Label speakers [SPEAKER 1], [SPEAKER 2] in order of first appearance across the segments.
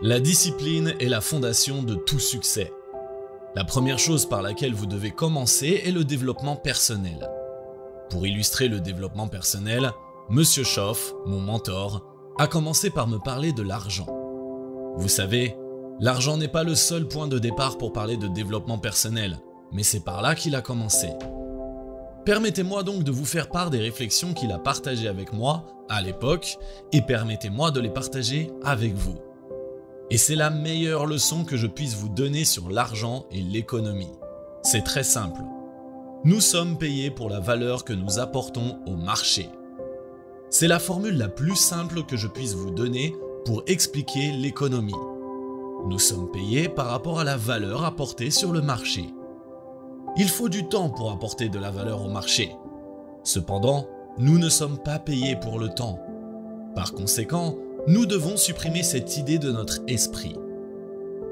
[SPEAKER 1] La discipline est la fondation de tout succès. La première chose par laquelle vous devez commencer est le développement personnel. Pour illustrer le développement personnel, Monsieur Schoff, mon mentor, a commencé par me parler de l'argent. Vous savez, l'argent n'est pas le seul point de départ pour parler de développement personnel, mais c'est par là qu'il a commencé. Permettez-moi donc de vous faire part des réflexions qu'il a partagées avec moi à l'époque et permettez-moi de les partager avec vous. Et c'est la meilleure leçon que je puisse vous donner sur l'argent et l'économie. C'est très simple. Nous sommes payés pour la valeur que nous apportons au marché. C'est la formule la plus simple que je puisse vous donner pour expliquer l'économie. Nous sommes payés par rapport à la valeur apportée sur le marché. Il faut du temps pour apporter de la valeur au marché. Cependant, nous ne sommes pas payés pour le temps. Par conséquent, nous devons supprimer cette idée de notre esprit.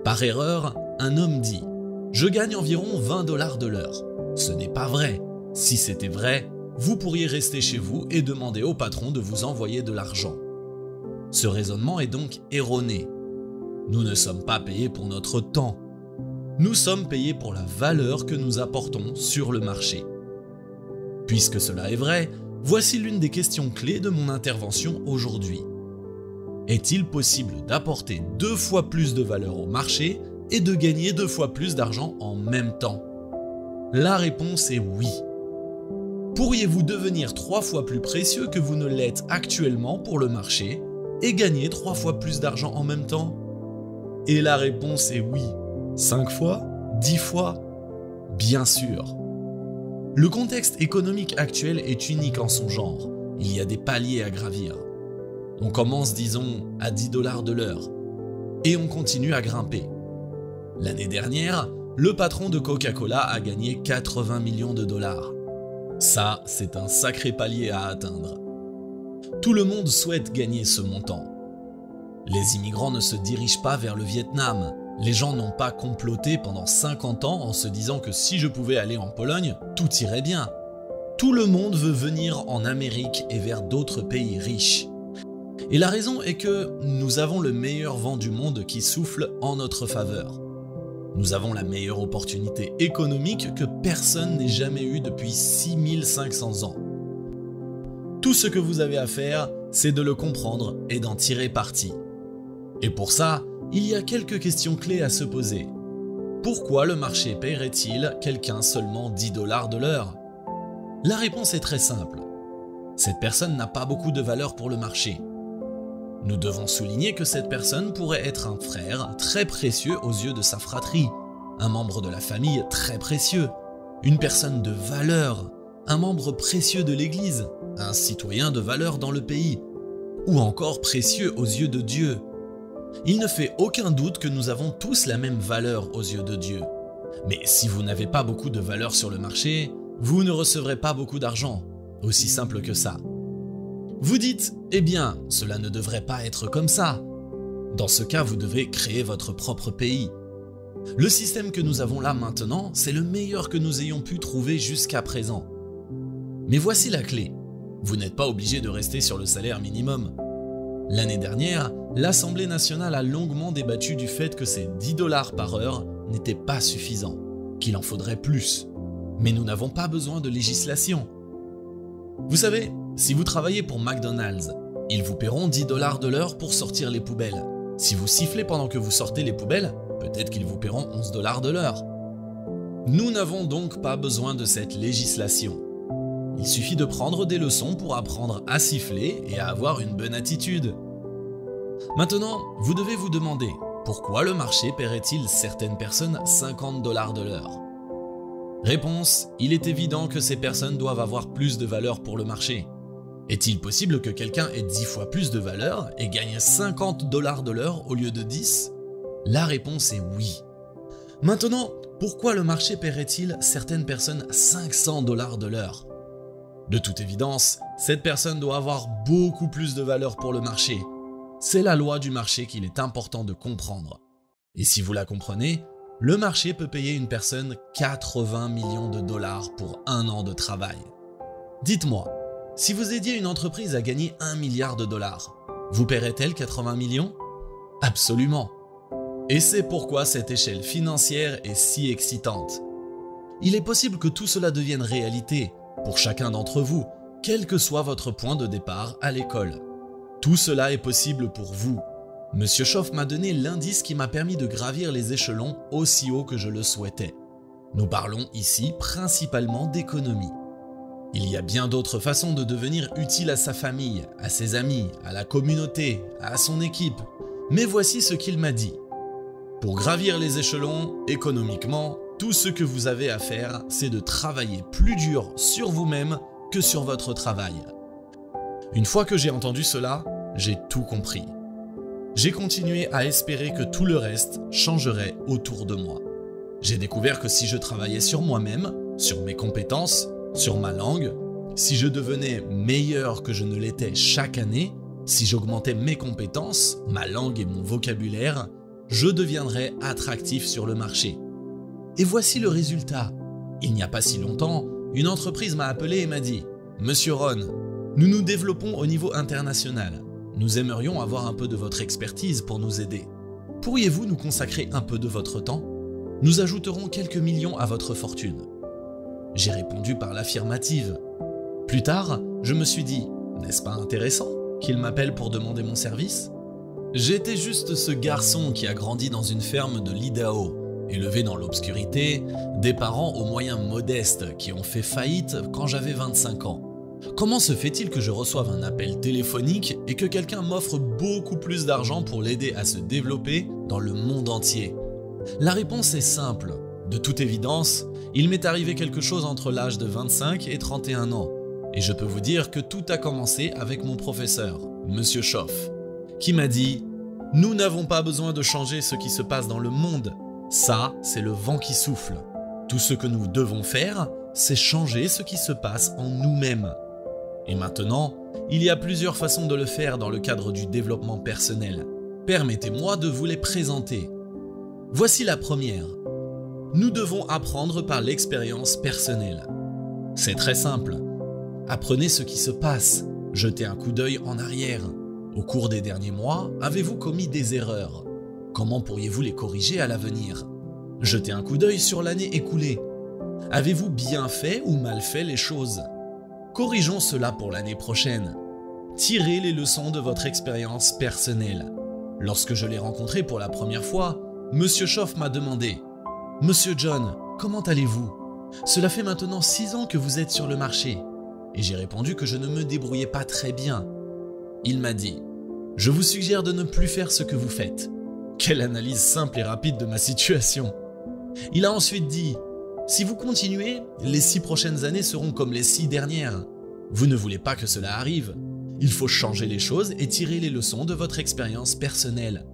[SPEAKER 1] Par erreur, un homme dit « Je gagne environ 20 $ de l'heure ». Ce n'est pas vrai. Si c'était vrai, vous pourriez rester chez vous et demander au patron de vous envoyer de l'argent. Ce raisonnement est donc erroné. Nous ne sommes pas payés pour notre temps. Nous sommes payés pour la valeur que nous apportons sur le marché. Puisque cela est vrai, voici l'une des questions clés de mon intervention aujourd'hui. Est-il possible d'apporter 2 fois plus de valeur au marché et de gagner 2 fois plus d'argent en même temps? La réponse est oui. Pourriez-vous devenir 3 fois plus précieux que vous ne l'êtes actuellement pour le marché et gagner 3 fois plus d'argent en même temps? Et la réponse est oui. 5 fois? 10 fois? Bien sûr. Le contexte économique actuel est unique en son genre. Il y a des paliers à gravir. On commence, disons, à 10 $ de l'heure. Et on continue à grimper. L'année dernière, le patron de Coca-Cola a gagné 80 millions de dollars. Ça, c'est un sacré palier à atteindre. Tout le monde souhaite gagner ce montant. Les immigrants ne se dirigent pas vers le Vietnam. Les gens n'ont pas comploté pendant 50 ans en se disant que si je pouvais aller en Pologne, tout irait bien. Tout le monde veut venir en Amérique et vers d'autres pays riches. Et la raison est que nous avons le meilleur vent du monde qui souffle en notre faveur. Nous avons la meilleure opportunité économique que personne n'ait jamais eue depuis 6500 ans. Tout ce que vous avez à faire, c'est de le comprendre et d'en tirer parti. Et pour ça, il y a quelques questions clés à se poser. Pourquoi le marché paierait-il quelqu'un seulement 10 $ de l'heure? La réponse est très simple. Cette personne n'a pas beaucoup de valeur pour le marché. Nous devons souligner que cette personne pourrait être un frère très précieux aux yeux de sa fratrie, un membre de la famille très précieux, une personne de valeur, un membre précieux de l'Église, un citoyen de valeur dans le pays, ou encore précieux aux yeux de Dieu. Il ne fait aucun doute que nous avons tous la même valeur aux yeux de Dieu. Mais si vous n'avez pas beaucoup de valeur sur le marché, vous ne recevrez pas beaucoup d'argent. Aussi simple que ça. Vous dites, eh bien, cela ne devrait pas être comme ça. Dans ce cas, vous devez créer votre propre pays. Le système que nous avons là maintenant, c'est le meilleur que nous ayons pu trouver jusqu'à présent. Mais voici la clé. Vous n'êtes pas obligé de rester sur le salaire minimum. L'année dernière, l'Assemblée nationale a longuement débattu du fait que ces 10 $ par heure n'étaient pas suffisants, qu'il en faudrait plus. Mais nous n'avons pas besoin de législation. Vous savez, si vous travaillez pour McDonald's, ils vous paieront 10 $ de l'heure pour sortir les poubelles. Si vous sifflez pendant que vous sortez les poubelles, peut-être qu'ils vous paieront 11 $ de l'heure. Nous n'avons donc pas besoin de cette législation. Il suffit de prendre des leçons pour apprendre à siffler et à avoir une bonne attitude. Maintenant, vous devez vous demander, pourquoi le marché paierait-il certaines personnes 50 $ de l'heure? Réponse, il est évident que ces personnes doivent avoir plus de valeur pour le marché. Est-il possible que quelqu'un ait 10 fois plus de valeur et gagne 50 $ de l'heure au lieu de 10? La réponse est oui. Maintenant, pourquoi le marché paierait-il certaines personnes 500 $ de l'heure? De toute évidence, cette personne doit avoir beaucoup plus de valeur pour le marché. C'est la loi du marché qu'il est important de comprendre. Et si vous la comprenez, le marché peut payer une personne 80 millions de dollars pour 1 an de travail. Dites-moi, si vous aidiez une entreprise à gagner 1 milliard de dollars, vous paierez-elle 80 millions? Absolument. Et c'est pourquoi cette échelle financière est si excitante. Il est possible que tout cela devienne réalité pour chacun d'entre vous, quel que soit votre point de départ à l'école. Tout cela est possible pour vous. Monsieur Schoff m'a donné l'indice qui m'a permis de gravir les échelons aussi haut que je le souhaitais. Nous parlons ici principalement d'économie. Il y a bien d'autres façons de devenir utile à sa famille, à ses amis, à la communauté, à son équipe. Mais voici ce qu'il m'a dit. Pour gravir les échelons, économiquement, tout ce que vous avez à faire, c'est de travailler plus dur sur vous-même que sur votre travail. Une fois que j'ai entendu cela, j'ai tout compris. J'ai continué à espérer que tout le reste changerait autour de moi. J'ai découvert que si je travaillais sur moi-même, sur mes compétences, sur ma langue, si je devenais meilleur que je ne l'étais chaque année, si j'augmentais mes compétences, ma langue et mon vocabulaire, je deviendrais attractif sur le marché. Et voici le résultat. Il n'y a pas si longtemps, une entreprise m'a appelé et m'a dit « Monsieur Ron, nous nous développons au niveau international. Nous aimerions avoir un peu de votre expertise pour nous aider. Pourriez-vous nous consacrer un peu de votre temps ? Nous ajouterons quelques millions à votre fortune. » J'ai répondu par l'affirmative. Plus tard, je me suis dit « N'est-ce pas intéressant qu'il m'appelle pour demander mon service ?» J'étais juste ce garçon qui a grandi dans une ferme de l'Idaho, élevé dans l'obscurité, des parents aux moyens modestes qui ont fait faillite quand j'avais 25 ans. Comment se fait-il que je reçoive un appel téléphonique et que quelqu'un m'offre beaucoup plus d'argent pour l'aider à se développer dans le monde entier ? La réponse est simple. De toute évidence, il m'est arrivé quelque chose entre l'âge de 25 et 31 ans. Et je peux vous dire que tout a commencé avec mon professeur, Monsieur Schoff, qui m'a dit « Nous n'avons pas besoin de changer ce qui se passe dans le monde. Ça, c'est le vent qui souffle. Tout ce que nous devons faire, c'est changer ce qui se passe en nous-mêmes. » Et maintenant, il y a plusieurs façons de le faire dans le cadre du développement personnel. Permettez-moi de vous les présenter. Voici la première. Nous devons apprendre par l'expérience personnelle. C'est très simple. Apprenez ce qui se passe. Jetez un coup d'œil en arrière. Au cours des derniers mois, avez-vous commis des erreurs ? Comment pourriez-vous les corriger à l'avenir ? Jetez un coup d'œil sur l'année écoulée. Avez-vous bien fait ou mal fait les choses ? Corrigeons cela pour l'année prochaine. Tirez les leçons de votre expérience personnelle. Lorsque je l'ai rencontré pour la première fois, Monsieur Schoff m'a demandé « Monsieur John, comment allez-vous ? Cela fait maintenant 6 ans que vous êtes sur le marché. » Et j'ai répondu que je ne me débrouillais pas très bien. Il m'a dit « Je vous suggère de ne plus faire ce que vous faites. » Quelle analyse simple et rapide de ma situation. Il a ensuite dit « Si vous continuez, les 6 prochaines années seront comme les 6 dernières. Vous ne voulez pas que cela arrive. Il faut changer les choses et tirer les leçons de votre expérience personnelle. »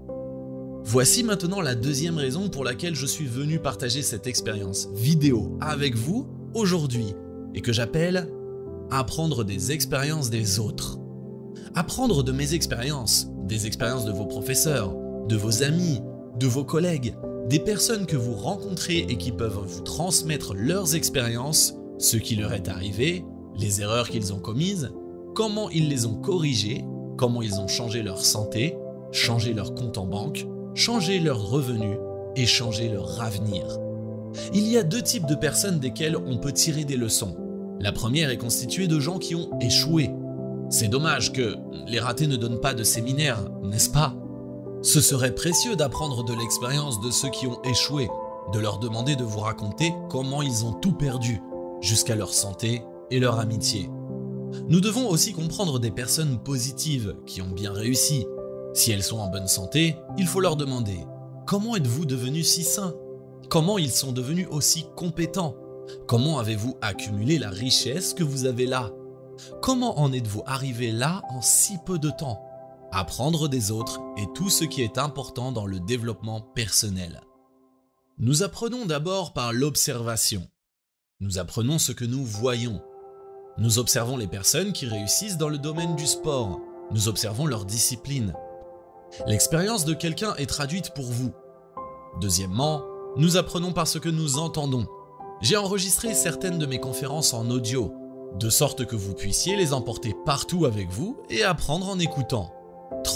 [SPEAKER 1] Voici maintenant la deuxième raison pour laquelle je suis venu partager cette expérience vidéo avec vous aujourd'hui et que j'appelle « Apprendre des expériences des autres ». Apprendre de mes expériences, des expériences de vos professeurs, de vos amis, de vos collègues, des personnes que vous rencontrez et qui peuvent vous transmettre leurs expériences, ce qui leur est arrivé, les erreurs qu'ils ont commises, comment ils les ont corrigées, comment ils ont changé leur santé, changé leur compte en banque, changé leurs revenus et changé leur avenir. Il y a 2 types de personnes desquelles on peut tirer des leçons. La première est constituée de gens qui ont échoué. C'est dommage que les ratés ne donnent pas de séminaire, n'est-ce pas ? Ce serait précieux d'apprendre de l'expérience de ceux qui ont échoué, de leur demander de vous raconter comment ils ont tout perdu, jusqu'à leur santé et leur amitié. Nous devons aussi comprendre des personnes positives qui ont bien réussi. Si elles sont en bonne santé, il faut leur demander « Comment êtes-vous devenus si sains ? Comment ils sont devenus aussi compétents ? Comment avez-vous accumulé la richesse que vous avez là ? Comment en êtes-vous arrivé là en si peu de temps ? » Apprendre des autres est tout ce qui est important dans le développement personnel. Nous apprenons d'abord par l'observation. Nous apprenons ce que nous voyons. Nous observons les personnes qui réussissent dans le domaine du sport. Nous observons leur discipline. L'expérience de quelqu'un est traduite pour vous. Deuxièmement, nous apprenons par ce que nous entendons. J'ai enregistré certaines de mes conférences en audio, de sorte que vous puissiez les emporter partout avec vous et apprendre en écoutant.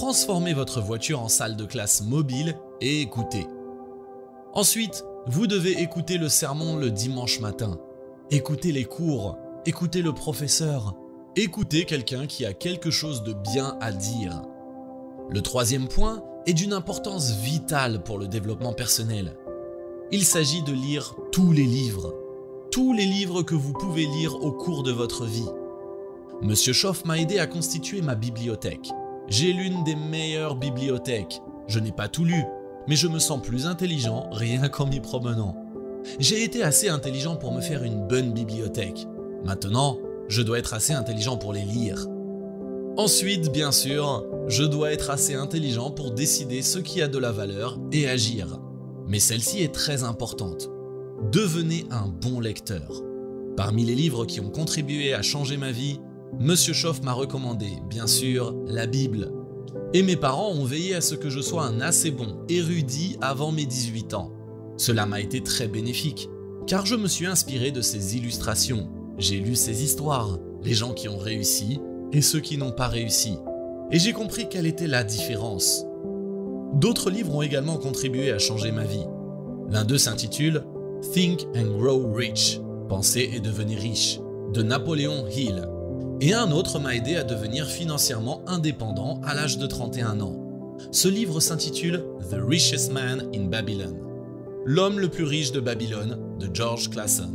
[SPEAKER 1] transformer votre voiture en salle de classe mobile et écouter. Ensuite, vous devez écouter le sermon le dimanche matin. Écoutez les cours, écoutez le professeur, écoutez quelqu'un qui a quelque chose de bien à dire. Le troisième point est d'une importance vitale pour le développement personnel. Il s'agit de lire tous les livres que vous pouvez lire au cours de votre vie. Monsieur Schoff m'a aidé à constituer ma bibliothèque. J'ai l'une des meilleures bibliothèques. Je n'ai pas tout lu, mais je me sens plus intelligent rien qu'en m'y promenant. J'ai été assez intelligent pour me faire une bonne bibliothèque. Maintenant, je dois être assez intelligent pour les lire. Ensuite, bien sûr, je dois être assez intelligent pour décider ce qui a de la valeur et agir. Mais celle-ci est très importante. Devenez un bon lecteur. Parmi les livres qui ont contribué à changer ma vie, Monsieur Schoff m'a recommandé, bien sûr, la Bible. Et mes parents ont veillé à ce que je sois un assez bon érudit avant mes 18 ans. Cela m'a été très bénéfique, car je me suis inspiré de ses illustrations. J'ai lu ses histoires, les gens qui ont réussi et ceux qui n'ont pas réussi. Et j'ai compris quelle était la différence. D'autres livres ont également contribué à changer ma vie. L'un d'eux s'intitule « Think and Grow Rich » « Penser et devenir riche » de Napoléon Hill. Et un autre m'a aidé à devenir financièrement indépendant à l'âge de 31 ans. Ce livre s'intitule « The Richest Man in Babylon » « L'homme le plus riche de Babylone » de George Clason.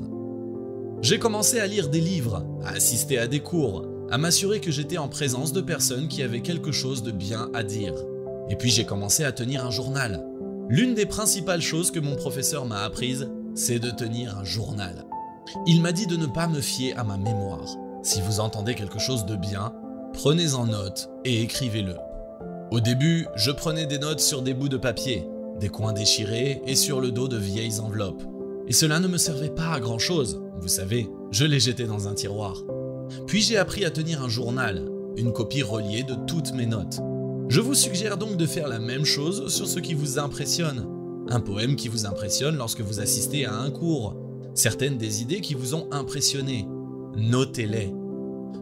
[SPEAKER 1] J'ai commencé à lire des livres, à assister à des cours, à m'assurer que j'étais en présence de personnes qui avaient quelque chose de bien à dire. Et puis j'ai commencé à tenir un journal. L'une des principales choses que mon professeur m'a apprises, c'est de tenir un journal. Il m'a dit de ne pas me fier à ma mémoire. Si vous entendez quelque chose de bien, prenez-en note et écrivez-le. Au début, je prenais des notes sur des bouts de papier, des coins déchirés et sur le dos de vieilles enveloppes. Et cela ne me servait pas à grand chose, vous savez, je les jetais dans un tiroir. Puis j'ai appris à tenir un journal, une copie reliée de toutes mes notes. Je vous suggère donc de faire la même chose sur ce qui vous impressionne. Un poème qui vous impressionne lorsque vous assistez à un cours, certaines des idées qui vous ont impressionné. Notez-les.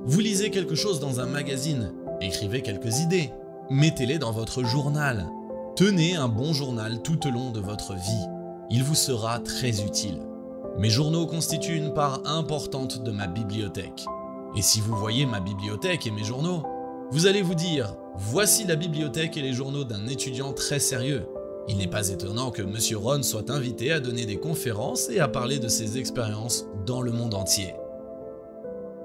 [SPEAKER 1] Vous lisez quelque chose dans un magazine, écrivez quelques idées, mettez-les dans votre journal. Tenez un bon journal tout au long de votre vie. Il vous sera très utile. Mes journaux constituent une part importante de ma bibliothèque. Et si vous voyez ma bibliothèque et mes journaux, vous allez vous dire « Voici la bibliothèque et les journaux d'un étudiant très sérieux ». Il n'est pas étonnant que Monsieur Ron soit invité à donner des conférences et à parler de ses expériences dans le monde entier.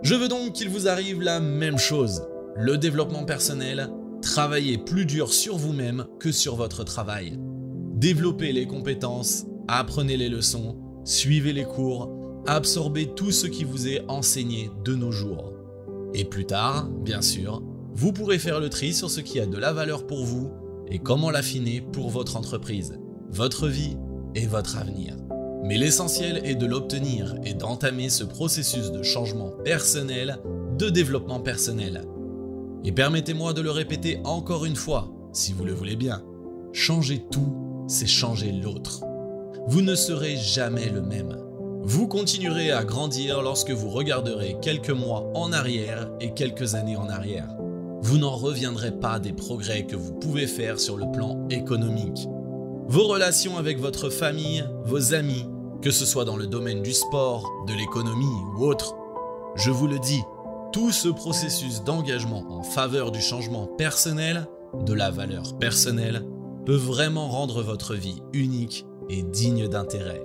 [SPEAKER 1] Je veux donc qu'il vous arrive la même chose. Le développement personnel, travaillez plus dur sur vous-même que sur votre travail. Développez les compétences, apprenez les leçons, suivez les cours, absorbez tout ce qui vous est enseigné de nos jours. Et plus tard, bien sûr, vous pourrez faire le tri sur ce qui a de la valeur pour vous et comment l'affiner pour votre entreprise, votre vie et votre avenir. Mais l'essentiel est de l'obtenir et d'entamer ce processus de changement personnel, de développement personnel. Et permettez-moi de le répéter encore une fois, si vous le voulez bien. Changer tout, c'est changer l'autre. Vous ne serez jamais le même. Vous continuerez à grandir lorsque vous regarderez quelques mois en arrière et quelques années en arrière. Vous n'en reviendrez pas des progrès que vous pouvez faire sur le plan économique. Vos relations avec votre famille, vos amis, que ce soit dans le domaine du sport, de l'économie ou autre. Je vous le dis, tout ce processus d'engagement en faveur du changement personnel, de la valeur personnelle, peut vraiment rendre votre vie unique et digne d'intérêt.